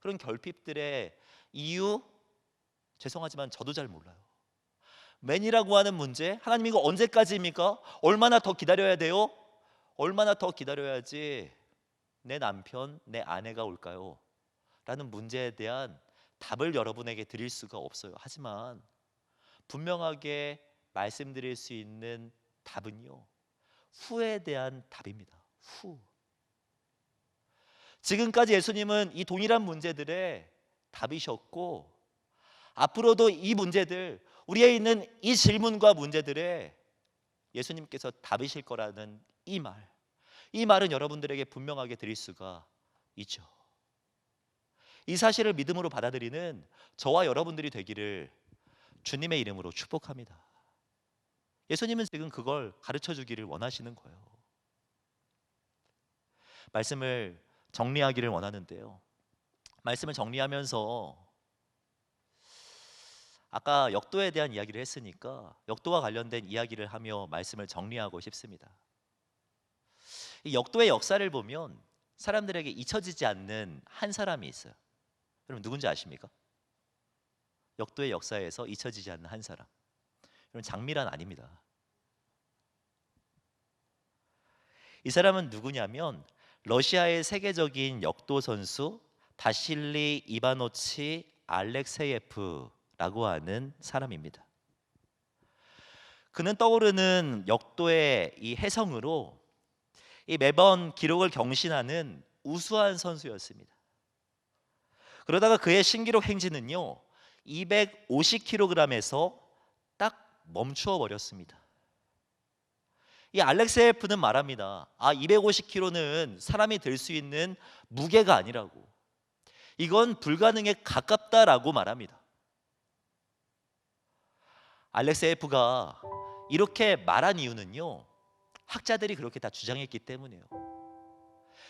그런 결핍들의 이유, 죄송하지만 저도 잘 몰라요. 맨이라고 하는 문제, 하나님 이거 언제까지입니까? 얼마나 더 기다려야 돼요? 얼마나 더 기다려야지 내 남편, 내 아내가 올까요? 라는 문제에 대한 답을 여러분에게 드릴 수가 없어요. 하지만 분명하게 말씀드릴 수 있는 답은요, 후에 대한 답입니다. 후. 지금까지 예수님은 이 동일한 문제들에 답이셨고, 앞으로도 이 문제들, 우리에 있는 이 질문과 문제들에 예수님께서 답이실 거라는 이 말은 여러분들에게 분명하게 드릴 수가 있죠. 이 사실을 믿음으로 받아들이는 저와 여러분들이 되기를 주님의 이름으로 축복합니다. 예수님은 지금 그걸 가르쳐 주기를 원하시는 거예요. 말씀을 정리하기를 원하는데요, 말씀을 정리하면서 아까 역도에 대한 이야기를 했으니까 역도와 관련된 이야기를 하며 말씀을 정리하고 싶습니다. 이 역도의 역사를 보면 사람들에게 잊혀지지 않는 한 사람이 있어요. 여러분 누군지 아십니까? 역도의 역사에서 잊혀지지 않는 한 사람, 여러분 장미란 아닙니다. 이 사람은 누구냐면 러시아의 세계적인 역도 선수 바실리 이바노치 알렉세예프라고 하는 사람입니다. 그는 떠오르는 역도의 이 혜성으로 이 매번 기록을 경신하는 우수한 선수였습니다. 그러다가 그의 신기록 행진은요 250kg에서 딱 멈추어 버렸습니다. 이 알렉세예프는 말합니다. 250kg는 사람이 들 수 있는 무게가 아니라고, 이건 불가능에 가깝다라고 말합니다. 알렉세예프가 이렇게 말한 이유는요, 학자들이 그렇게 다 주장했기 때문이에요.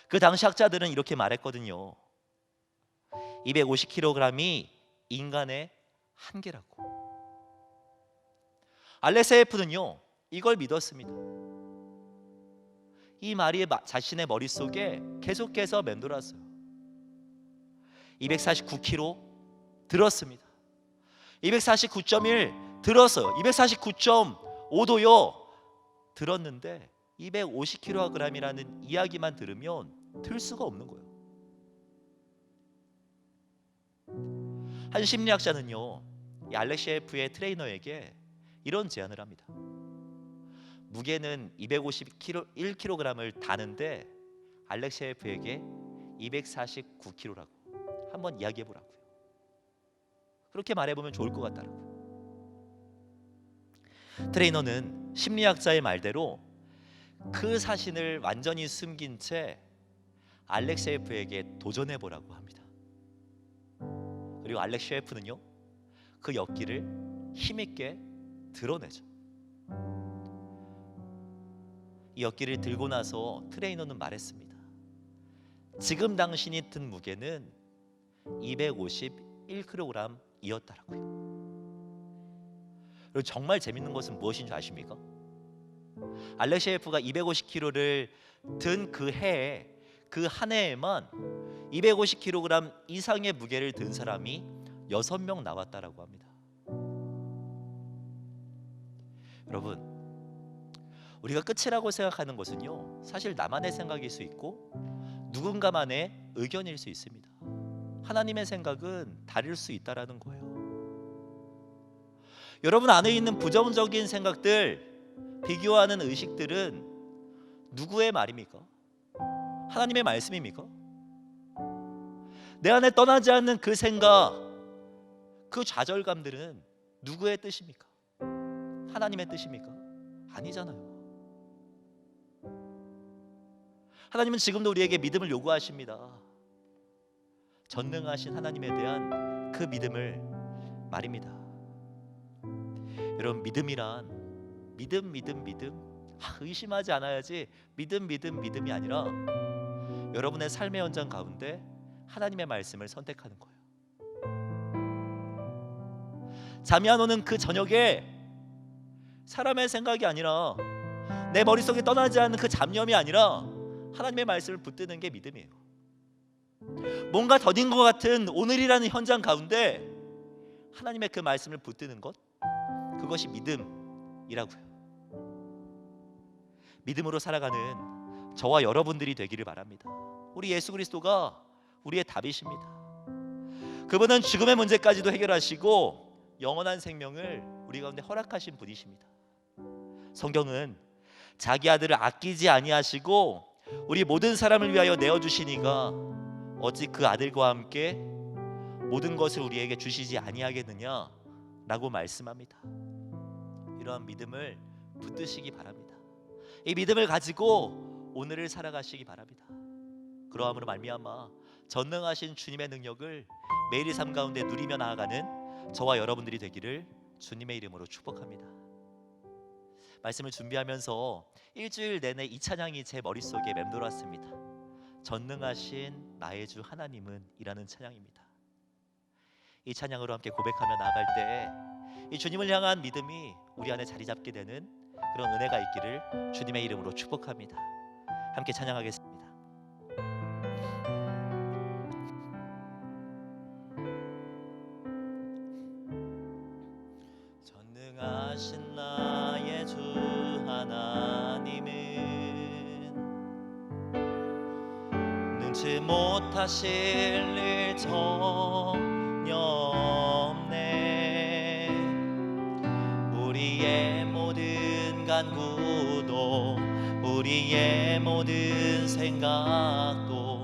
그 당시 학자들은 이렇게 말했거든요. 250kg이 인간의 한계라고. 알렉세예프는요 이걸 믿었습니다. 이 말이 자신의 머릿속에 계속해서 맴돌았어요. 249kg 들었습니다. 249.1 들었어요. 249.5도요 들었는데 250kg이라는 이야기만 들으면 들 수가 없는 거예요. 한 심리학자는요 이 알렉세예프의 트레이너에게 이런 제안을 합니다. 무게는 251kg을 다는데 알렉세예프에게 249kg라고 한번 이야기해 보라고요. 그렇게 말해보면 좋을 것 같다라고. 트레이너는 심리학자의 말대로 그 사실을 완전히 숨긴 채 알렉세예프에게 도전해 보라고 합니다. 그리고 알렉세예프는요 그 역기를 힘있게 드러내죠. 이 역기를 들고 나서 트레이너는 말했습니다. 지금 당신이 든 무게는 251kg이었다라고요. 그리고 정말 재밌는 것은 무엇인 줄 아십니까? 알렉세예프가 250kg를 든 그 해에, 그 한 해에만 250kg 이상의 무게를 든 사람이 6명 나왔다라고 합니다. 여러분, 우리가 끝이라고 생각하는 것은요 사실 나만의 생각일 수 있고 누군가만의 의견일 수 있습니다. 하나님의 생각은 다를 수 있다라는 거예요. 여러분 안에 있는 부정적인 생각들, 비교하는 의식들은 누구의 말입니까? 하나님의 말씀입니까? 내 안에 떠나지 않는 그 생각, 그 좌절감들은 누구의 뜻입니까? 하나님의 뜻입니까? 아니잖아요. 하나님은 지금도 우리에게 믿음을 요구하십니다. 전능하신 하나님에 대한 그 믿음을 말입니다. 여러분 믿음이란 믿음 의심하지 않아야지 믿음이 아니라 여러분의 삶의 현장 가운데 하나님의 말씀을 선택하는 거예요. 잠이 안 오는 그 저녁에 사람의 생각이 아니라 내 머릿속에 떠나지 않는 그 잡념이 아니라 하나님의 말씀을 붙드는 게 믿음이에요. 뭔가 더딘 것 같은 오늘이라는 현장 가운데 하나님의 그 말씀을 붙드는 것, 그것이 믿음이라고요. 믿음으로 살아가는 저와 여러분들이 되기를 바랍니다. 우리 예수 그리스도가 우리의 답이십니다. 그분은 죽음의 문제까지도 해결하시고 영원한 생명을 우리 가운데 허락하신 분이십니다. 성경은 자기 아들을 아끼지 아니하시고 우리 모든 사람을 위하여 내어주시니가 어찌 그 아들과 함께 모든 것을 우리에게 주시지 아니하겠느냐 라고 말씀합니다. 이러한 믿음을 붙드시기 바랍니다. 이 믿음을 가지고 오늘을 살아가시기 바랍니다. 그러함으로 말미암아 전능하신 주님의 능력을 매일의 삶 가운데 누리며 나아가는 저와 여러분들이 되기를 주님의 이름으로 축복합니다. 말씀을 준비하면서 일주일 내내 이 찬양이 제 머릿속에 맴돌았습니다. 전능하신 나의 주 하나님은 이라는 찬양입니다. 이 찬양으로 함께 고백하며 나아갈 때 이 주님을 향한 믿음이 우리 안에 자리 잡게 되는 그런 은혜가 있기를 주님의 이름으로 축복합니다. 함께 찬양하겠습니다. 전능하신 나의 주 하나님은 능치 못하실 일 전혀 없네. 우리의 모든 간구도 우리의 모든 생각도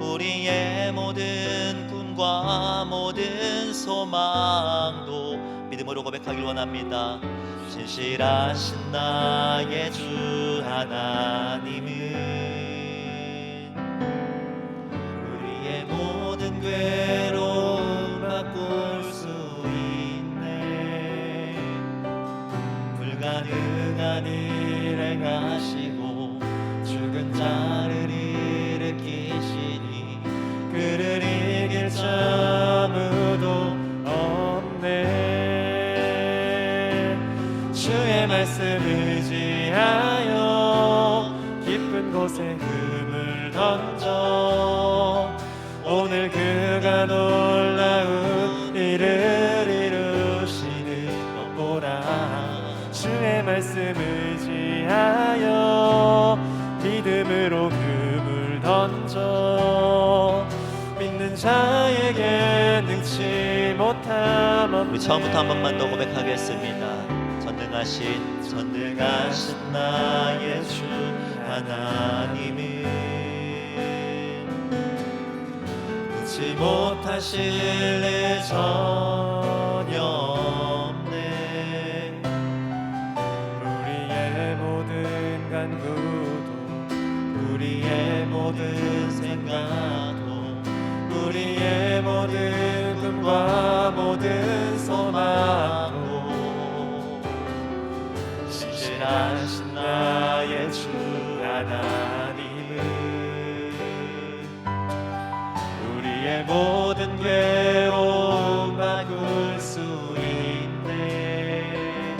우리의 모든 꿈과 모든 소망도 믿음으로 고백하길 원합니다. 진실하신 나의 주 하나님은 우리의 모든 괴로움 바꿀 수 있네. 불가능한 일 행하시고 죽은 자를 일으키시니 그를 이길 자 아무도 없네. 주의 말씀 의지하여 깊은 곳에 금을 던져 오늘 그가 놀라운 일을 이루시는 것 보라. 주의 말씀 의지하여 믿음으로 금을 던져 믿는 자에게 능치 못함 없네. 우리 처음부터 한 번만 더 고백하겠습니다. 전능하신 나의 주 하나님은 능치 못하실 일 전혀 없네. 우리의 모든 간구도 우리의 모든 생각도 우리의 모든 꿈과 모든 소망도 신실하신 나의 주 하나님은 우리의 모든 괴로움 바꿀 수 있네.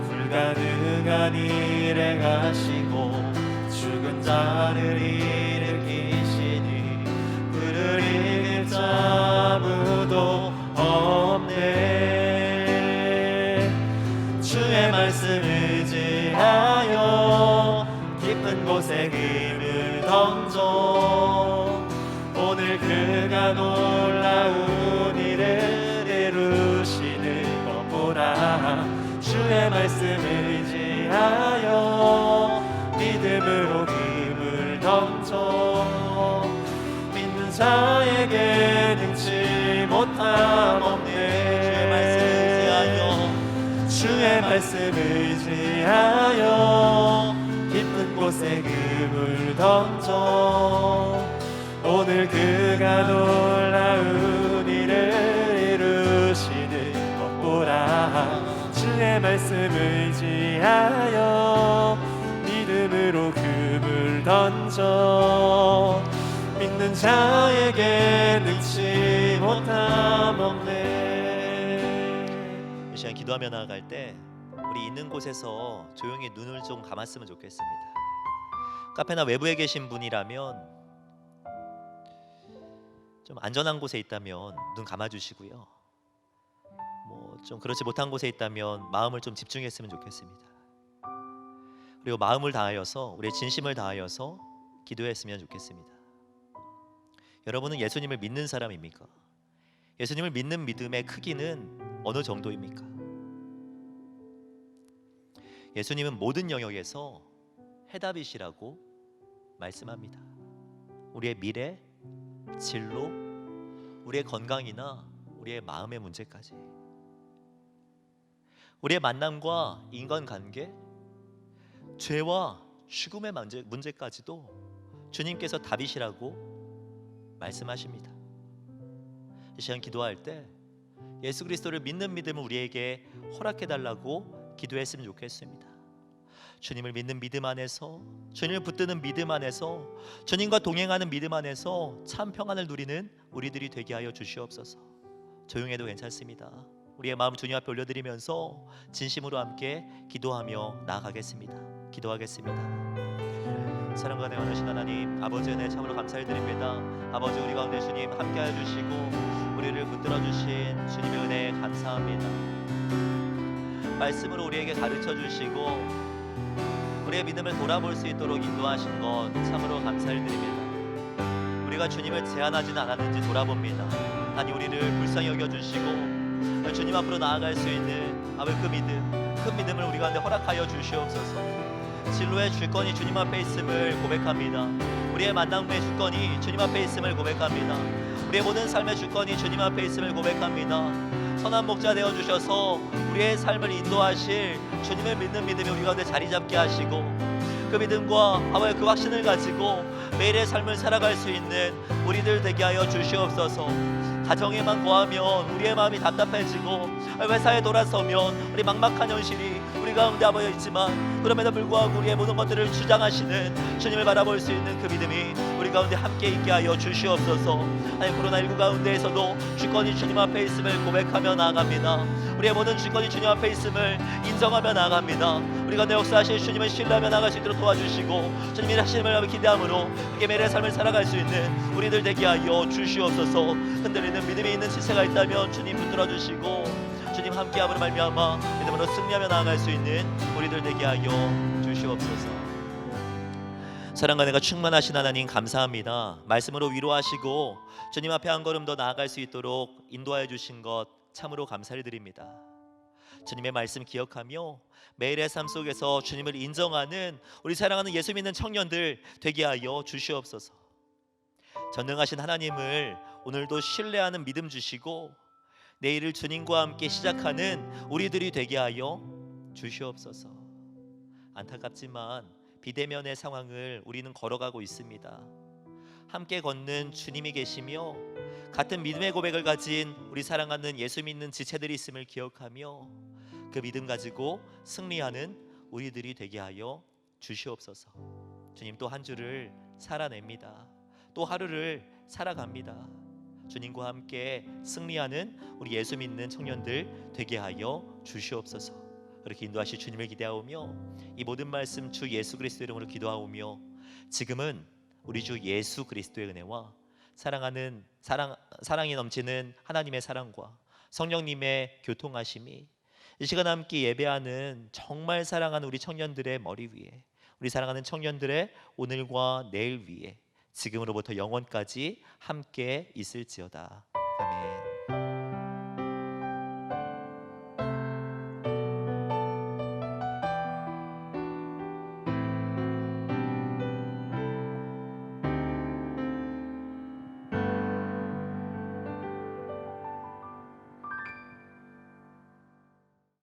불가능한 일 행하시고 죽은 자를 일으키시니 그를 이길 자 아무도 없네. 주의 말씀 의지하여 깊은 곳에 금을 던져 오늘 그가 놀라운 일을 이루시는 것 보라. 주의 말씀 의지하여 믿음으로 금을 던져 믿는 자에게 능치 못함 없네. 주의 말씀 의지하여 깊은 곳에 금을 던져 오늘 그가 놀라운 일을 이루시는 것 보라. 주의 말씀 의지하여 믿음으로 금을 던져 믿는 자에게 능치 못함 없네. 이 시간 기도하며 나아갈 때 우리 있는 곳에서 조용히 눈을 좀 감았으면 좋겠습니다. 카페나 외부에 계신 분이라면 좀 안전한 곳에 있다면 눈 감아주시고요. 좀 그렇지 못한 곳에 있다면 마음을 좀 집중했으면 좋겠습니다. 그리고 마음을 다하여서 우리의 진심을 다하여서 기도했으면 좋겠습니다. 여러분은 예수님을 믿는 사람입니까? 예수님을 믿는 믿음의 크기는 어느 정도입니까? 예수님은 모든 영역에서 해답이시라고 말씀합니다. 우리의 미래, 진로, 우리의 건강이나 우리의 마음의 문제까지, 우리의 만남과 인간관계, 죄와 죽음의 문제까지도 주님께서 답이시라고 말씀하십니다. 이 시간 기도할 때 예수 그리스도를 믿는 믿음을 우리에게 허락해달라고 기도했으면 좋겠습니다. 주님을 믿는 믿음 안에서, 주님을 붙드는 믿음 안에서, 주님과 동행하는 믿음 안에서 참 평안을 누리는 우리들이 되게 하여 주시옵소서. 조용해도 괜찮습니다. 우리의 마음 주님 앞에 올려드리면서 진심으로 함께 기도하며 나아가겠습니다. 기도하겠습니다. 사랑과 은혜 많으신 하나님, 아버지 은혜 참으로 감사드립니다. 아버지, 우리 가운데 주님 함께하여 주시고 우리를 붙들어 주신 주님의 은혜에 감사합니다. 말씀으로 우리에게 가르쳐 주시고 우리의 믿음을 돌아볼 수 있도록 인도하신 것 참으로 감사드립니다. 우리가 주님을 제한하지는 않았는지 돌아봅니다. 하나님, 우리를 불쌍히 여겨주시고 주님 앞으로 나아갈 수 있는 아버지 그 믿음, 큰 믿음을 우리 가운데 허락하여 주시옵소서. 진로의 주권이 주님 앞에 있음을 고백합니다. 우리의 만남의 주권이 주님 앞에 있음을 고백합니다. 우리의 모든 삶의 주권이 주님 앞에 있음을 고백합니다. 선한 목자 되어 주셔서 우리의 삶을 인도하실 주님을 믿는 믿음이 우리 가운데 자리 잡게 하시고 그 믿음과 아버지 그 확신을 가지고 매일의 삶을 살아갈 수 있는 우리들 되게 하여 주시옵소서. 가정에만 거하면 우리의 마음이 답답해지고 회사에 돌아서면 우리 막막한 현실이 우리 가운데 아버지 있지만 그럼에도 불구하고 우리의 모든 것들을 주장하시는 주님을 바라볼 수 있는 그 믿음이 우리 가운데 함께 있게 하여 주시옵소서. 아니, 코로나19 가운데에서도 주권이 주님 앞에 있음을 고백하며 나아갑니다. 우리의 모든 주권이 주님 앞에 있음을 인정하며 나아갑니다. 우리가 내 역사하실 주님을 신뢰하며 나아갈 수 있도록 도와주시고 주님이 하심을 기대함으로 그렇게 매일의 삶을 살아갈 수 있는 우리들 되게 하여 주시옵소서. 흔들리는 믿음이 있는 지체가 있다면 주님 붙들어 주시고 주님 함께함으로 말미암아 믿음으로 승리하며 나아갈 수 있는 우리들 되게 하여 주시옵소서. 사랑과 내가 충만하신 하나님 감사합니다. 말씀으로 위로하시고 주님 앞에 한 걸음 더 나아갈 수 있도록 인도하여 주신 것 참으로 감사를 드립니다. 주님의 말씀 기억하며 매일의 삶 속에서 주님을 인정하는 우리 사랑하는 예수 믿는 청년들 되게 하여 주시옵소서. 전능하신 하나님을 오늘도 신뢰하는 믿음 주시고 내일을 주님과 함께 시작하는 우리들이 되게 하여 주시옵소서. 안타깝지만 비대면의 상황을 우리는 걸어가고 있습니다. 함께 걷는 주님이 계시며 같은 믿음의 고백을 가진 우리 사랑하는 예수 믿는 지체들이 있음을 기억하며 그 믿음 가지고 승리하는 우리들이 되게 하여 주시옵소서. 주님, 또 한 주를 살아냅니다. 또 하루를 살아갑니다. 주님과 함께 승리하는 우리 예수 믿는 청년들 되게 하여 주시옵소서. 그렇게 인도하실 주님을 기대하오며 이 모든 말씀 주 예수 그리스도의 이름으로 기도하오며 지금은 우리 주 예수 그리스도의 은혜와 사랑이 넘치는 하나님의 사랑과 성령님의 교통하심이 이 시간 함께 예배하는 정말 사랑하는 우리 청년들의 머리 위에, 우리 사랑하는 청년들의 오늘과 내일 위에 지금으로부터 영원까지 함께 있을지어다. 아멘.